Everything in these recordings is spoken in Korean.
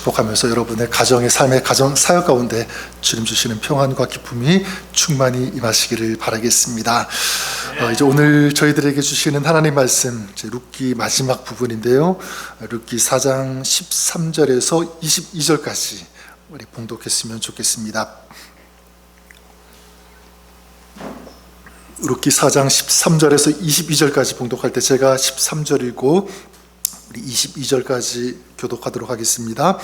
축복하면서 여러분의 가정의 삶의 가정 사역 가운데 주님 주시는 평안과 기쁨이 충만히 임하시기를 바라겠습니다. 이제 오늘 저희들에게 주시는 하나님 말씀 룻기 마지막 부분인데요. 룻기 4장 13절에서 22절까지 우리 봉독했으면 좋겠습니다. 룻기 4장 13절에서 22절까지 봉독할 때 제가 13절 읽고 우리 22절까지 교독하도록 하겠습니다.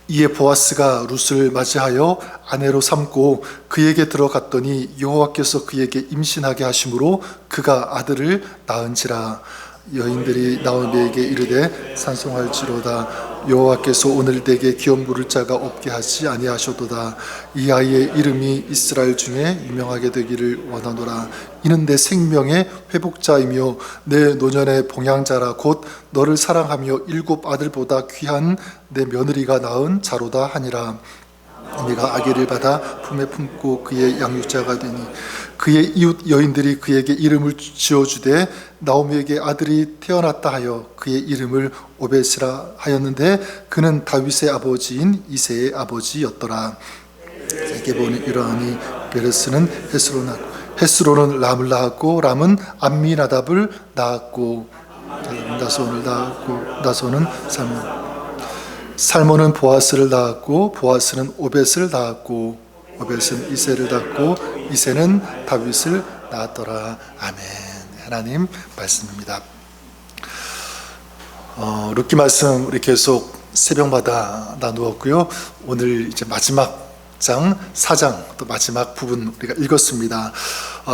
이에 보아스가 룻을 맞이하여 아내로 삼고 그에게 들어갔더니 여호와께서 그에게 임신하게 하심으로 그가 아들을 낳은지라. 여인들이 나오미에게 이르되 산송할지로다. 여호와께서 오늘 내게 기업 물을 자가 없게 하지 아니하셔도다. 이 아이의 이름이 이스라엘 중에 유명하게 되기를 원하노라. 이는 내 생명의 회복자이며 내 노년의 봉양자라. 곧 너를 사랑하며 7 아들보다 귀한 내 며느리가 낳은 자로다 하니라. 네가 아기를 받아 품에 품고 그의 양육자가 되니 그의 이웃 여인들이 그에게 이름을 지어주되 나오미에게 아들이 태어났다 하여 그의 이름을 오벳이라 하였는데 그는 다윗의 아버지인 이새의 아버지였더라. 에게본이 이러하니 베레스는 헤스로는 람을 낳았고 람은 암미나답을 낳았고 나손을 낳았고 나손은 살몬은 보아스를 낳았고 보아스는 오벳을 낳았고 오벳은 이새를 낳고 이새는 다윗을 낳았더라. 아멘. 하나님 말씀입니다. 룻기 말씀 우리 계속 새벽마다 나누었고요. 오늘 이제 마지막 장 4장 또 마지막 부분 우리가 읽었습니다.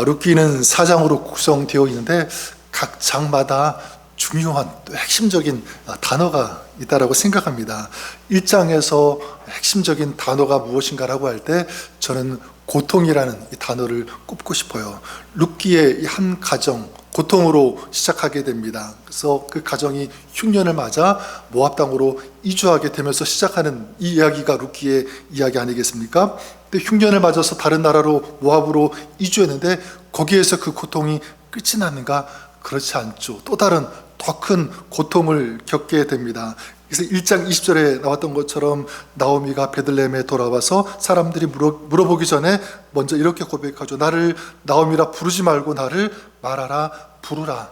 룻기는 4장으로 구성되어 있는데 각 장마다 중요한 또 핵심적인 단어가 있다라고 생각합니다. 1장에서 핵심적인 단어가 무엇인가라고 할 때 저는 고통이라는 이 단어를 꼽고 싶어요. 룻기의 한 가정 고통으로 시작하게 됩니다. 그래서 그 가정이 흉년을 맞아 모압 땅으로 이주하게 되면서 시작하는 이 이야기가 룻기의 이야기 아니겠습니까? 근데 흉년을 맞아서 다른 나라로 모압으로 이주했는데 거기에서 그 고통이 끝이 났는가? 그렇지 않죠. 또 다른 더 큰 고통을 겪게 됩니다. 그래서 1장 20절에 나왔던 것처럼 나오미가 베들레헴에 돌아와서 사람들이 물어보기 전에 먼저 이렇게 고백하죠. 나를 나오미라 부르지 말고 나를 말하라 부르라.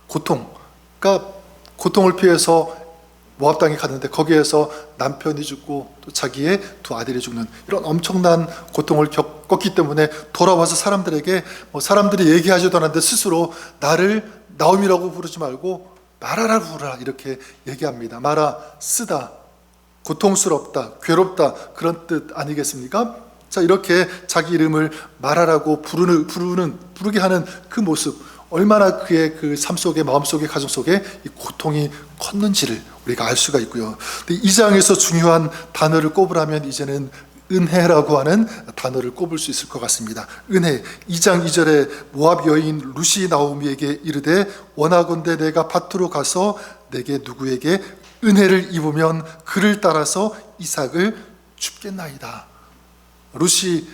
고통, 그러니까 고통을 피해서 모압 땅에 갔는데 거기에서 남편이 죽고 또 자기의 2 아들이 죽는 이런 엄청난 고통을 겪었기 때문에 돌아와서 사람들에게 사람들이 얘기하지도 않았는데 스스로 나를 나오미라고 부르지 말고 마라라 부르라 이렇게 얘기합니다. 마라 쓰다, 고통스럽다, 괴롭다 그런 뜻 아니겠습니까? 자, 이렇게 자기 이름을 마라라고 부르게 하는 그 모습, 얼마나 그의 그 삶 속에, 마음 속에, 가정 속에 이 고통이 컸는지를 우리가 알 수가 있고요. 근데 이 장에서 중요한 단어를 꼽으라면 이제는 은혜라고 하는 단어를 꼽을 수 있을 것 같습니다. 은혜. 2장 2절에 모압 여인 룻이 나오미에게 이르되 원하건대 내가 밭으로 가서 내게 누구에게 은혜를 입으면 그를 따라서 이삭을 줍겠나이다. 룻이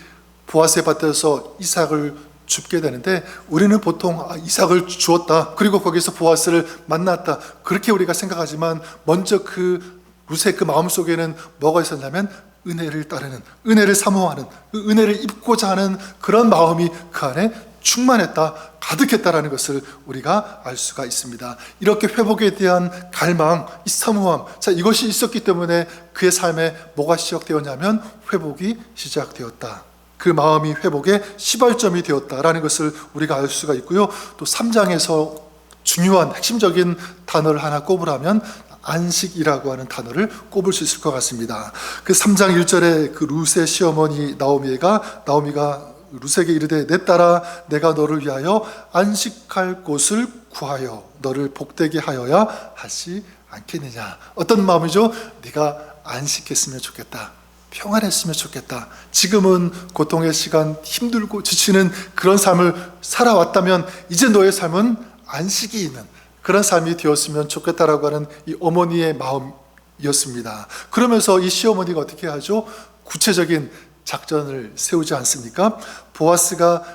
보아스의 밭에서 이삭을 줍게 되는데 우리는 보통 이삭을 주었다, 그리고 거기서 보아스를 만났다, 그렇게 우리가 생각하지만 먼저 그 룻의 그 마음속에는 뭐가 있었냐면 은혜를 따르는, 은혜를 사모하는, 그 은혜를 입고자 하는 그런 마음이 그 안에 충만했다, 가득했다라는 것을 우리가 알 수가 있습니다. 이렇게 회복에 대한 갈망, 이 사모함, 자, 이것이 있었기 때문에 그의 삶에 뭐가 시작되었냐면 회복이 시작되었다. 그 마음이 회복의 시발점이 되었다라는 것을 우리가 알 수가 있고요. 또 3장에서 중요한 핵심적인 단어를 하나 꼽으라면 안식이라고 하는 단어를 꼽을 수 있을 것 같습니다. 그 3장 1절에 그 룻의 시어머니 나오미가 룻에게 이르되 내 딸아 내가 너를 위하여 안식할 곳을 구하여 너를 복되게 하여야 하지 않겠느냐. 어떤 마음이죠? 네가 안식했으면 좋겠다, 평안했으면 좋겠다. 지금은 고통의 시간, 힘들고 지치는 그런 삶을 살아왔다면 이제 너의 삶은 안식이 있는 그런 삶이 되었으면 좋겠다라고 하는 이 어머니의 마음이었습니다. 그러면서 이 시어머니가 어떻게 하죠? 구체적인 작전을 세우지 않습니까? 보아스가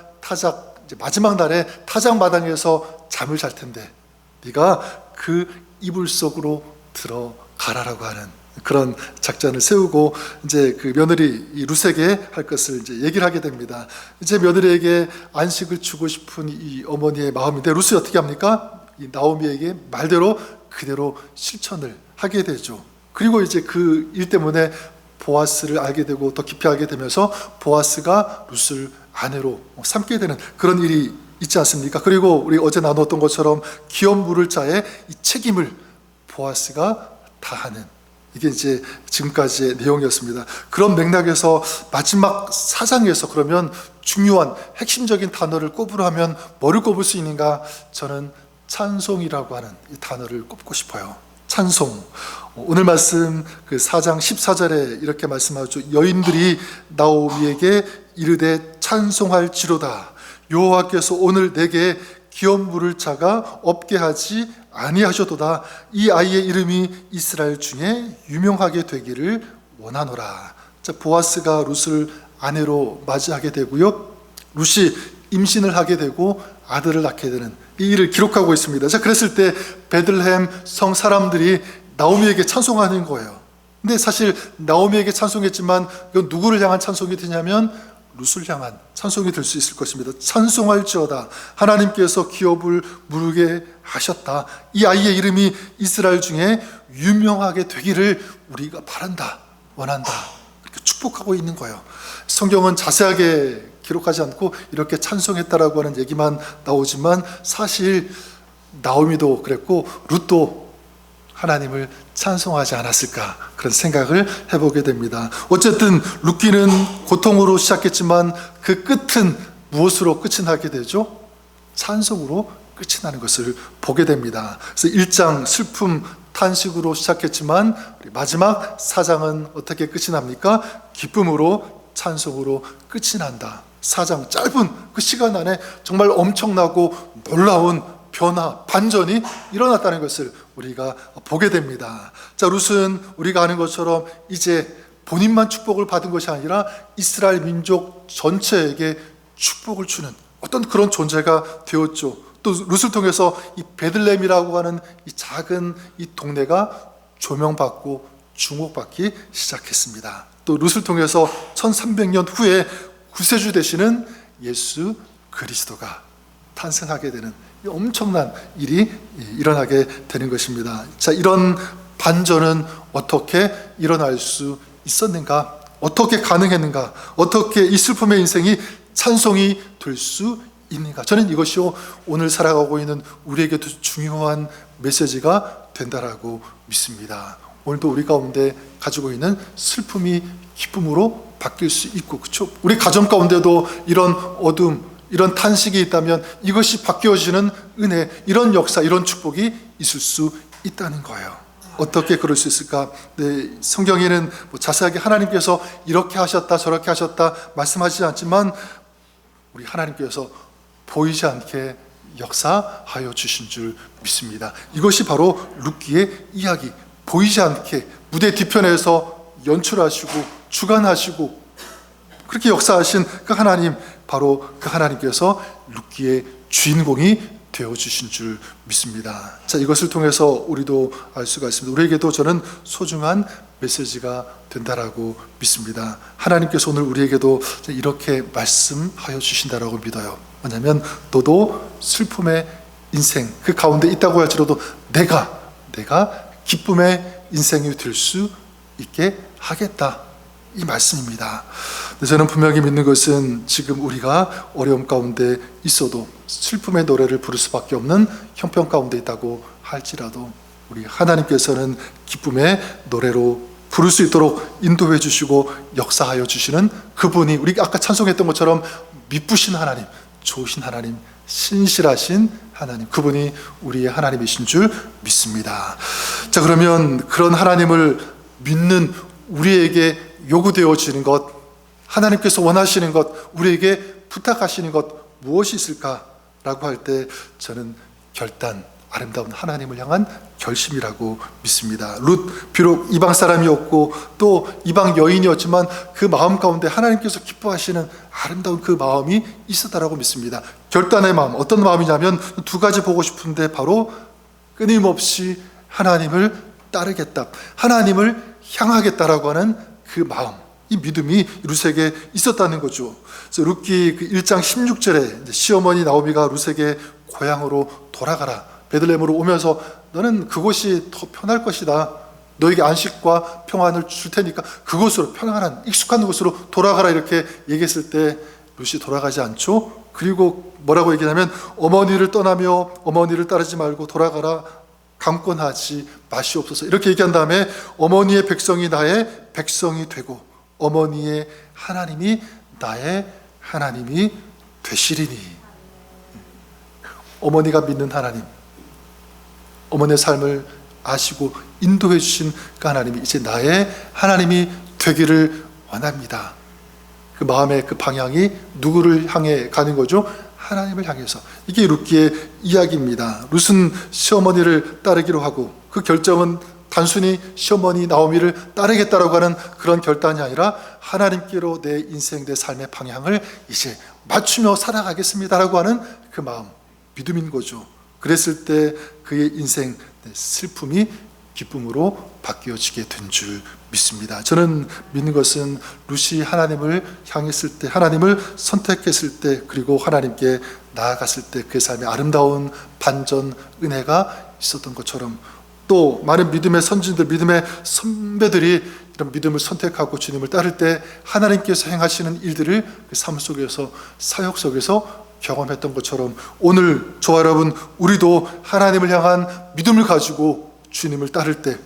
이제 마지막 날에 타작 마당에서 잠을 잘 텐데 네가 그 이불 속으로 들어가라라고 하는 그런 작전을 세우고 이제 그 며느리 이 룻에게 할 것을 이제 얘기를 하게 됩니다. 이제 며느리에게 안식을 주고 싶은 이 어머니의 마음인데 룻이 어떻게 합니까? 이 나오미에게 말대로 그대로 실천을 하게 되죠. 그리고 이제 그 일 때문에 보아스를 알게 되고 더 깊이 알게 되면서 보아스가 룻을 아내로 삼게 되는 그런 일이 있지 않습니까? 그리고 우리 어제 나눴던 것처럼 기업 물을 자의 이 책임을 보아스가 다하는, 이게 이제 지금까지의 내용이었습니다. 그런 맥락에서 마지막 4장에서 그러면 중요한 핵심적인 단어를 꼽으라면 뭐를 꼽을 수 있는가? 저는 찬송이라고 하는 이 단어를 꼽고 싶어요. 찬송. 오늘 말씀 그 4장 14절에 이렇게 말씀하죠. 여인들이 나오미에게 이르되 찬송할지로다. 여호와께서 오늘 내게 기업 물을 자가 없게 하지 아니하셔도다. 이 아이의 이름이 이스라엘 중에 유명하게 되기를 원하노라. 자, 보아스가 룻을 아내로 맞이하게 되고요. 룻이 임신을 하게 되고 아들을 낳게 되는 이 일을 기록하고 있습니다. 자, 그랬을 때 베들레헴 성 사람들이 나오미에게 찬송하는 거예요. 근데 사실 나오미에게 찬송했지만 이건 누구를 향한 찬송이 되냐면 룻을 향한 찬송이 될 수 있을 것입니다. 찬송할지어다. 하나님께서 기업을 무르게 하셨다. 이 아이의 이름이 이스라엘 중에 유명하게 되기를 우리가 바란다, 원한다. 이렇게 축복하고 있는 거예요. 성경은 자세하게 기록하지 않고 이렇게 찬송했다라고 하는 얘기만 나오지만 사실 나오미도 그랬고 룻도 하나님을 찬송하지 않았을까, 그런 생각을 해보게 됩니다. 어쨌든 룻기는 고통으로 시작했지만 그 끝은 무엇으로 끝이 나게 되죠? 찬송으로 끝이 나는 것을 보게 됩니다. 그래서 1장 슬픔 탄식으로 시작했지만 마지막 4장은 어떻게 끝이 납니까? 기쁨으로 찬송으로 끝이 난다. 4장 짧은 그 시간 안에 정말 엄청나고 놀라운 변화, 반전이 일어났다는 것을 우리가 보게 됩니다. 자, 룻은 우리가 아는 것처럼 이제 본인만 축복을 받은 것이 아니라 이스라엘 민족 전체에게 축복을 주는 어떤 그런 존재가 되었죠. 또 룻을 통해서 이 베들레헴이라고 하는 이 작은 이 동네가 조명받고 주목받기 시작했습니다. 또 룻을 통해서 1300년 후에 구세주 되시는 예수 그리스도가 탄생하게 되는 엄청난 일이 일어나게 되는 것입니다. 자, 이런 반전은 어떻게 일어날 수 있었는가? 어떻게 가능했는가? 어떻게 이 슬픔의 인생이 찬송이 될 수 있는가? 저는 이것이 오늘 살아가고 있는 우리에게도 중요한 메시지가 된다라고 믿습니다. 오늘도 우리 가운데 가지고 있는 슬픔이 기쁨으로 바뀔 수 있고, 그렇죠? 우리 가정 가운데도 이런 어둠, 이런 탄식이 있다면 이것이 바뀌어지는 은혜, 이런 역사, 이런 축복이 있을 수 있다는 거예요. 어떻게 그럴 수 있을까? 네, 성경에는 자세하게 하나님께서 이렇게 하셨다 저렇게 하셨다 말씀하지 않지만 우리 하나님께서 보이지 않게 역사하여 주신 줄 믿습니다. 이것이 바로 룻기의 이야기. 보이지 않게 무대 뒤편에서 연출하시고 주관하시고 그렇게 역사하신 그 하나님, 바로 그 하나님께서 룻기의 주인공이 되어주신 줄 믿습니다. 자, 이것을 통해서 우리도 알 수가 있습니다. 우리에게도 저는 소중한 메시지가 된다라고 믿습니다. 하나님께서 오늘 우리에게도 이렇게 말씀하여 주신다라고 믿어요. 왜냐하면 너도 슬픔의 인생 그 가운데 있다고 할지라도 내가 기쁨의 인생이 될 수 있게 하겠다, 이 말씀입니다. 저는 분명히 믿는 것은 지금 우리가 어려움 가운데 있어도 슬픔의 노래를 부를 수밖에 없는 형편 가운데 있다고 할지라도 우리 하나님께서는 기쁨의 노래로 부를 수 있도록 인도해 주시고 역사하여 주시는 그분이, 우리 아까 찬송했던 것처럼 미쁘신 하나님, 좋으신 하나님, 신실하신 하나님, 그분이 우리의 하나님이신 줄 믿습니다. 자, 그러면 그런 하나님을 믿는 우리에게 요구되어지는 것, 하나님께서 원하시는 것, 우리에게 부탁하시는 것 무엇이 있을까라고 할 때 저는 결단, 아름다운 하나님을 향한 결심이라고 믿습니다. 룻 비록 이방 사람이었고 또 이방 여인이었지만 그 마음 가운데 하나님께서 기뻐하시는 아름다운 그 마음이 있었다라고 믿습니다. 결단의 마음, 어떤 마음이냐면 두 가지 보고 싶은데 바로 끊임없이 하나님을 따르겠다, 하나님을 향하겠다라고 하는 그 마음, 이 믿음이 룻에게 있었다는 거죠. 그래서 룻기 1장 16절에 시어머니 나오미가 룻에게 고향으로 돌아가라, 베들레헴으로 오면서 너는 그곳이 더 편할 것이다, 너에게 안식과 평안을 줄 테니까 그곳으로, 편안한 익숙한 곳으로 돌아가라, 이렇게 얘기했을 때 룻이 돌아가지 않죠. 그리고 뭐라고 얘기하냐면 어머니를 떠나며 어머니를 따르지 말고 돌아가라, 강권하지 마시옵소서, 이렇게 얘기한 다음에 어머니의 백성이 나의 백성이 되고 어머니의 하나님이 나의 하나님이 되시리니. 어머니가 믿는 하나님, 어머니의 삶을 아시고 인도해 주신 그 하나님이 이제 나의 하나님이 되기를 원합니다. 그 마음의 그 방향이 누구를 향해 가는 거죠? 하나님을 향해서. 이게 룻기의 이야기입니다. 룻은 시어머니를 따르기로 하고, 그 결정은 단순히 시어머니 나오미를 따르겠다라고 하는 그런 결단이 아니라 하나님께로 내 인생, 내 삶의 방향을 이제 맞추며 살아가겠습니다라고 하는 그 마음, 믿음인 거죠. 그랬을 때 그의 인생, 슬픔이 기쁨으로 바뀌어지게 된 줄 믿습니다. 저는 믿는 것은 룻이 하나님을 향했을 때, 하나님을 선택했을 때, 그리고 하나님께 나아갔을 때 그 삶에 아름다운 반전, 은혜가 있었던 것처럼, 또 많은 믿음의 선진들, 믿음의 선배들이 이런 믿음을 선택하고 주님을 따를 때 하나님께서 행하시는 일들을 그 삶 속에서, 사역 속에서 경험했던 것처럼, 오늘 저와 여러분, 우리도 하나님을 향한 믿음을 가지고 주님을 따를 때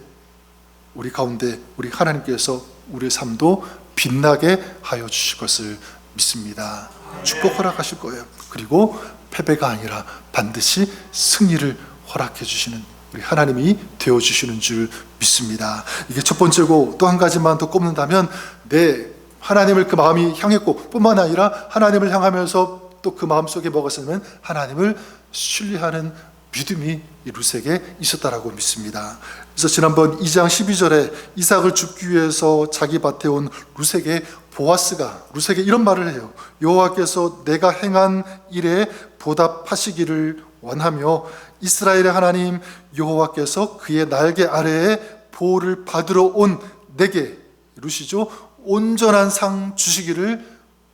우리 가운데 우리 하나님께서 우리의 삶도 빛나게 하여 주실 것을 믿습니다. 축복 허락하실 거예요. 그리고 패배가 아니라 반드시 승리를 허락해 주시는 우리 하나님이 되어주시는 줄 믿습니다. 이게 첫 번째고, 또 한 가지만 더 꼽는다면, 내 하나님을 그 마음이 향했고, 뿐만 아니라 하나님을 향하면서 또 그 마음속에 뭐가 있었냐면 하나님을 신뢰하는 믿음이 이 룻에게 있었다라고 믿습니다. 그래서 지난번 2장 12절에 이삭을 줍기 위해서 자기 밭에 온 룻에게 보아스가 룻에게 이런 말을 해요. 여호와께서 내가 행한 일에 보답하시기를 원하며 이스라엘의 하나님 여호와께서 그의 날개 아래에 보호를 받으러 온 내게, 룻이죠, 온전한 상 주시기를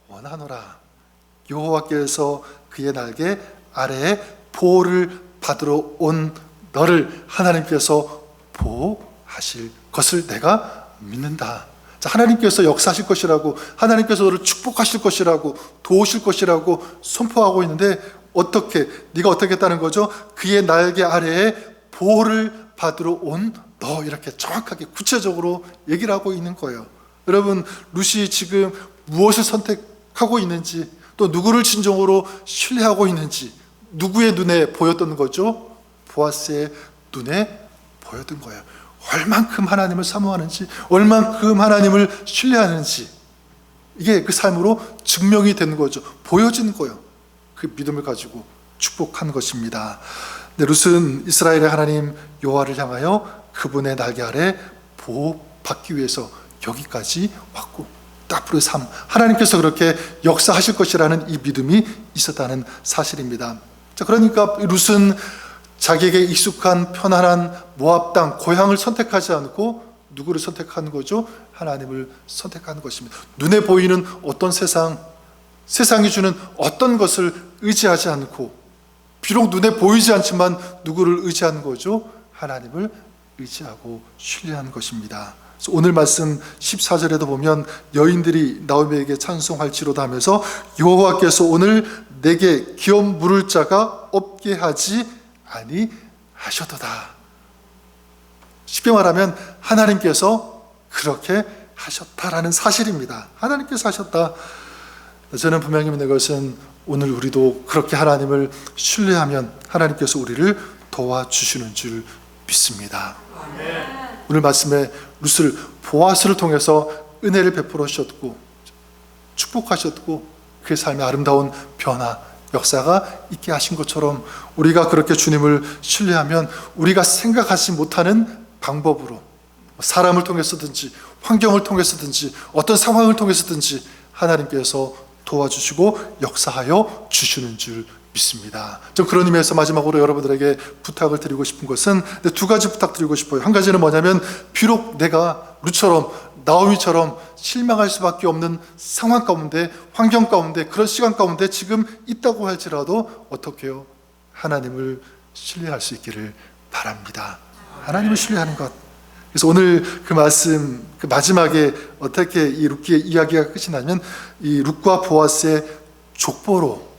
원하노라. 여호와께서 그의 날개 아래에 보호를 받으러 온 너를 하나님께서 보호하실 것을 내가 믿는다. 자, 하나님께서 역사하실 것이라고, 하나님께서 너를 축복하실 것이라고, 도우실 것이라고 선포하고 있는데, 어떻게, 네가 어떻게 했다는 거죠? 그의 날개 아래에 보호를 받으러 온 너, 이렇게 정확하게 구체적으로 얘기를 하고 있는 거예요. 여러분, 룻이 지금 무엇을 선택하고 있는지, 또 누구를 진정으로 신뢰하고 있는지, 누구의 눈에 보였던 거죠? 보아스의 눈에 보였던 거예요. 얼만큼 하나님을 사모하는지, 얼만큼 하나님을 신뢰하는지, 이게 그 삶으로 증명이 되는 거죠. 보여지는 거예요. 그 믿음을 가지고 축복한 것입니다. 네, 룻은 이스라엘의 하나님 여호와를 향하여 그분의 날개 아래 보호받기 위해서 여기까지 왔고, 앞으로의 삶, 하나님께서 그렇게 역사하실 것이라는 이 믿음이 있었다는 사실입니다. 자, 그러니까 룻은 자기에게 익숙한 편안한 모압 땅, 고향을 선택하지 않고 누구를 선택하는 거죠? 하나님을 선택하는 것입니다. 눈에 보이는 어떤 세상이 주는 어떤 것을 의지하지 않고, 비록 눈에 보이지 않지만 누구를 의지하는 거죠? 하나님을 의지하고 신뢰하는 것입니다. 오늘 말씀 14절에도 보면 여인들이 나오미에게 찬송할지로다 하면서 여호와께서 오늘 내게 기업 물을 자가 없게 하지 아니하셨도다. 쉽게 말하면 하나님께서 그렇게 하셨다라는 사실입니다. 하나님께서 하셨다. 저는 분명히 믿는 것은 오늘 우리도 그렇게 하나님을 신뢰하면 하나님께서 우리를 도와주시는 줄 믿습니다. 아멘. 오늘 말씀에 룻을, 보아스를 통해서 은혜를 베풀어 주셨고 축복하셨고 그의 삶의 아름다운 변화, 역사가 있게 하신 것처럼 우리가 그렇게 주님을 신뢰하면 우리가 생각하지 못하는 방법으로, 사람을 통해서든지 환경을 통해서든지 어떤 상황을 통해서든지 하나님께서 도와주시고 역사하여 주시는 줄 믿습니다. 좀 그런 의미에서 마지막으로 여러분들에게 부탁을 드리고 싶은 것은 두 가지 부탁드리고 싶어요. 한 가지는 뭐냐면, 비록 내가 룻처럼 나오미처럼 실망할 수밖에 없는 상황 가운데, 환경 가운데, 그런 시간 가운데 지금 있다고 할지라도 어떻게 해요? 하나님을 신뢰할 수 있기를 바랍니다. 하나님을 신뢰하는 것. 그래서 오늘 그 말씀, 그 마지막에 어떻게 이 룻기의 이야기가 끝이 나면, 이 룻과 보아스의 족보로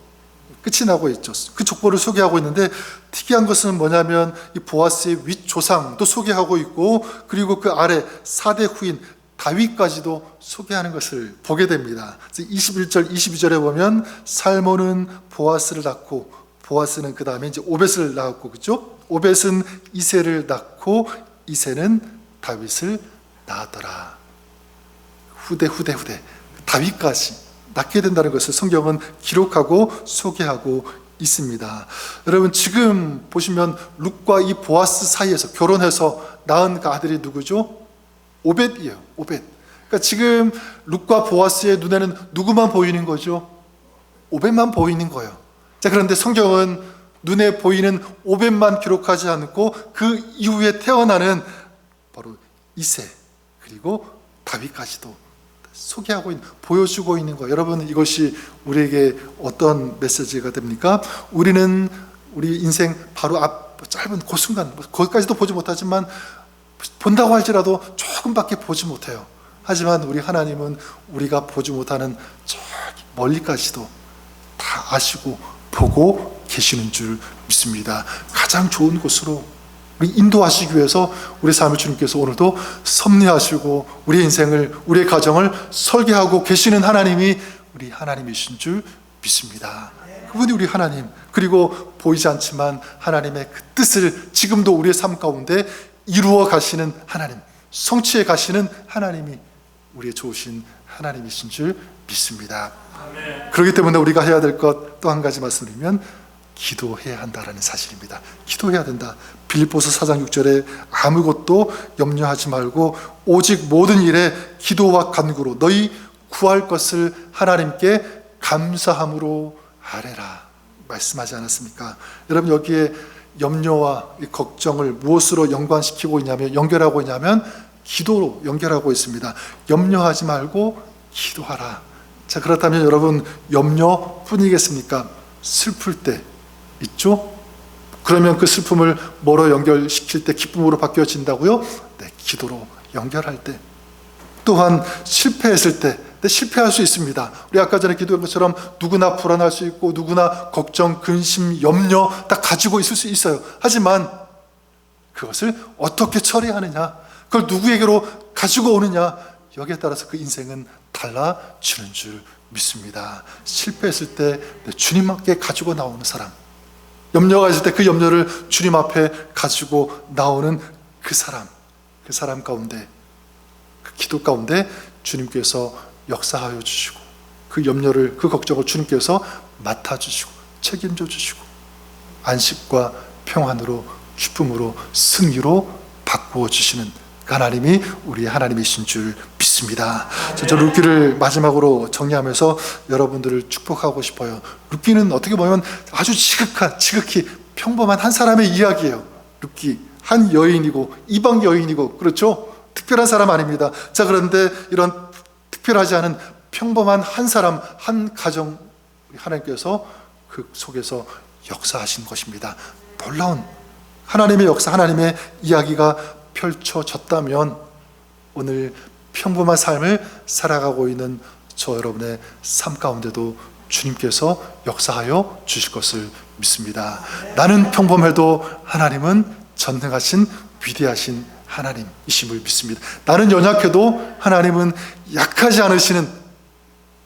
끝이 나고 있죠. 그 족보를 소개하고 있는데, 특이한 것은 뭐냐면 이 보아스의 윗조상도 소개하고 있고, 그리고 그 아래 4대 후인 다윗까지도 소개하는 것을 보게 됩니다. 21절, 22절에 보면 살몬은 보아스를 낳고, 보아스는 그 다음에 이제 오벳을 낳았고, 그렇죠? 오벳은 이새를 낳고, 이새는 다윗을 낳았더라. 후대 다윗까지 낳게 된다는 것을 성경은 기록하고 소개하고 있습니다. 여러분, 지금 보시면 룻과 이 보아스 사이에서 결혼해서 낳은 그 아들이 누구죠? 오벳이에요. 오벳. 그러니까 지금 룻과 보아스의 눈에는 누구만 보이는 거죠? 오벳만 보이는 거예요. 자, 그런데 성경은 눈에 보이는 오벳만 기록하지 않고 그 이후에 태어나는 바로 이새, 그리고 다윗까지도 소개하고 있는, 보여주고 있는 거예요. 여러분, 이것이 우리에게 어떤 메시지가 됩니까? 우리는 우리 인생 바로 앞 짧은 그 순간, 거기까지도 보지 못하지만, 본다고 할지라도 조금밖에 보지 못해요. 하지만 우리 하나님은 우리가 보지 못하는 저기 멀리까지도 다 아시고 보고 계시는 줄 믿습니다. 가장 좋은 곳으로 우리 인도하시기 위해서 우리 삶을 주님께서 오늘도 섭리하시고 우리 인생을, 우리의 가정을 설계하고 계시는 하나님이 우리 하나님이신 줄 믿습니다. 그분이 우리 하나님, 그리고 보이지 않지만 하나님의 그 뜻을 지금도 우리의 삶 가운데 이루어 가시는 하나님, 성취해 가시는 하나님이 우리의 좋으신 하나님이신 줄 믿습니다. 그렇기 때문에 우리가 해야 될 것 또 한 가지 말씀드리면, 기도해야 한다라는 사실입니다. 기도해야 된다. 빌립보서 4장 6절에 아무것도 염려하지 말고 오직 모든 일에 기도와 간구로 너희 구할 것을 하나님께 감사함으로 아뢰라 말씀하지 않았습니까? 여러분, 여기에 염려와 걱정을 무엇으로 연관시키고 있냐면, 연결하고 있냐면 기도로 연결하고 있습니다. 염려하지 말고 기도하라. 자, 그렇다면 여러분, 염려뿐이겠습니까? 슬플 때 있죠? 그러면 그 슬픔을 뭐로 연결시킬 때 기쁨으로 바뀌어진다고요? 네, 기도로 연결할 때. 또한 실패했을 때, 네, 실패할 수 있습니다. 우리 아까 전에 기도한 것처럼 누구나 불안할 수 있고 누구나 걱정, 근심, 염려 다 가지고 있을 수 있어요. 하지만 그것을 어떻게 처리하느냐, 그걸 누구에게로 가지고 오느냐, 여기에 따라서 그 인생은 달라지는 줄 믿습니다. 실패했을 때 주님께 가지고 나오는 사람, 염려가 있을 때 그 염려를 주님 앞에 가지고 나오는 그 사람 가운데, 그 기도 가운데 주님께서 역사하여 주시고, 그 염려를, 그 걱정을 주님께서 맡아주시고 책임져 주시고 안식과 평안으로, 기쁨으로, 승리로 바꾸어 주시는 그 하나님이 우리의 하나님이신 줄 믿습니다. 저 룻기를 마지막으로 정리하면서 여러분들을 축복하고 싶어요. 룻기는 어떻게 보면 아주 지극히 평범한 한 사람의 이야기예요. 룻기, 한 여인이고 이방 여인이고, 그렇죠? 특별한 사람 아닙니다. 자, 그런데 이런 특별하지 않은 평범한 한 사람, 한 가정, 하나님께서 그 속에서 역사하신 것입니다. 놀라운 하나님의 역사, 하나님의 이야기가 펼쳐졌다면 오늘 평범한 삶을 살아가고 있는 저 여러분의 삶 가운데도 주님께서 역사하여 주실 것을 믿습니다. 나는 평범해도 하나님은 전능하신 위대하신 하나님이심을 믿습니다. 나는 연약해도 하나님은 약하지 않으시는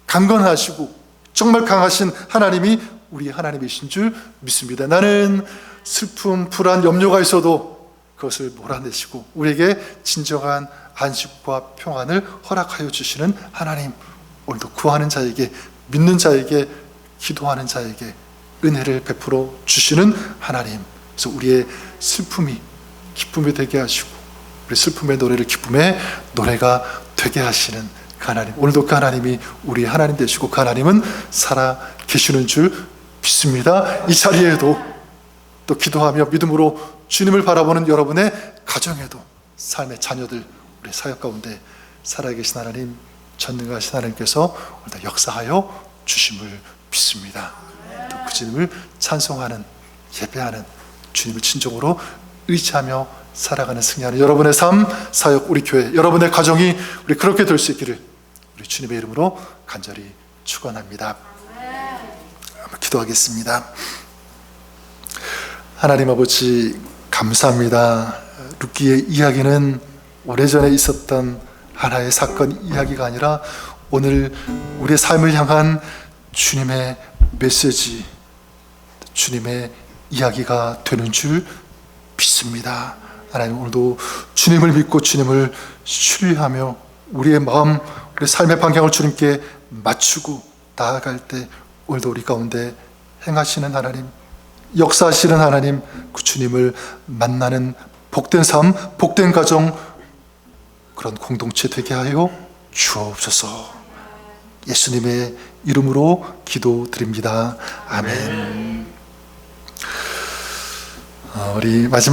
강건하시고 정말 강하신 하나님이 우리 하나님이신 줄 믿습니다. 나는 슬픔, 불안, 염려가 있어도 그것을 몰아내시고 우리에게 진정한 안식과 평안을 허락하여 주시는 하나님, 오늘도 구하는 자에게, 믿는 자에게, 기도하는 자에게 은혜를 베풀어 주시는 하나님, 그래서 우리의 슬픔이 기쁨이 되게 하시고 우리 슬픔의 노래를 기쁨의 노래가 되게 하시는 그 하나님, 오늘도 그 하나님이 우리 하나님 되시고 그 하나님은 살아 계시는 줄 믿습니다. 이 자리에도 또 기도하며 믿음으로 주님을 바라보는 여러분의 가정에도 삶의 자녀들, 우리 사역 가운데 살아계신 하나님, 전능하신 하나님께서 오늘 역사하여 주심을 믿습니다. 또 그 주님을 찬송하는, 예배하는, 주님을 진정으로 의지하며 살아가는 승리하는 여러분의 삶, 사역, 우리 교회, 여러분의 가정이 우리 그렇게 될 수 있기를 우리 주님의 이름으로 간절히 축원합니다. 기도하겠습니다. 하나님 아버지, 감사합니다. 룻기의 이야기는 오래전에 있었던 하나의 사건 이야기가 아니라 오늘 우리의 삶을 향한 주님의 메시지, 주님의 이야기가 되는 줄 믿습니다. 하나님, 오늘도 주님을 믿고 주님을 신뢰하며 우리의 마음, 우리의 삶의 방향을 주님께 맞추고 나아갈 때 오늘도 우리 가운데 행하시는 하나님, 역사하시는 하나님, 그 주님을 만나는 복된 삶, 복된 가정, 그런 공동체 되게 하여 주옵소서. 예수님의 이름으로 기도드립니다. 아멘. 우리 마지막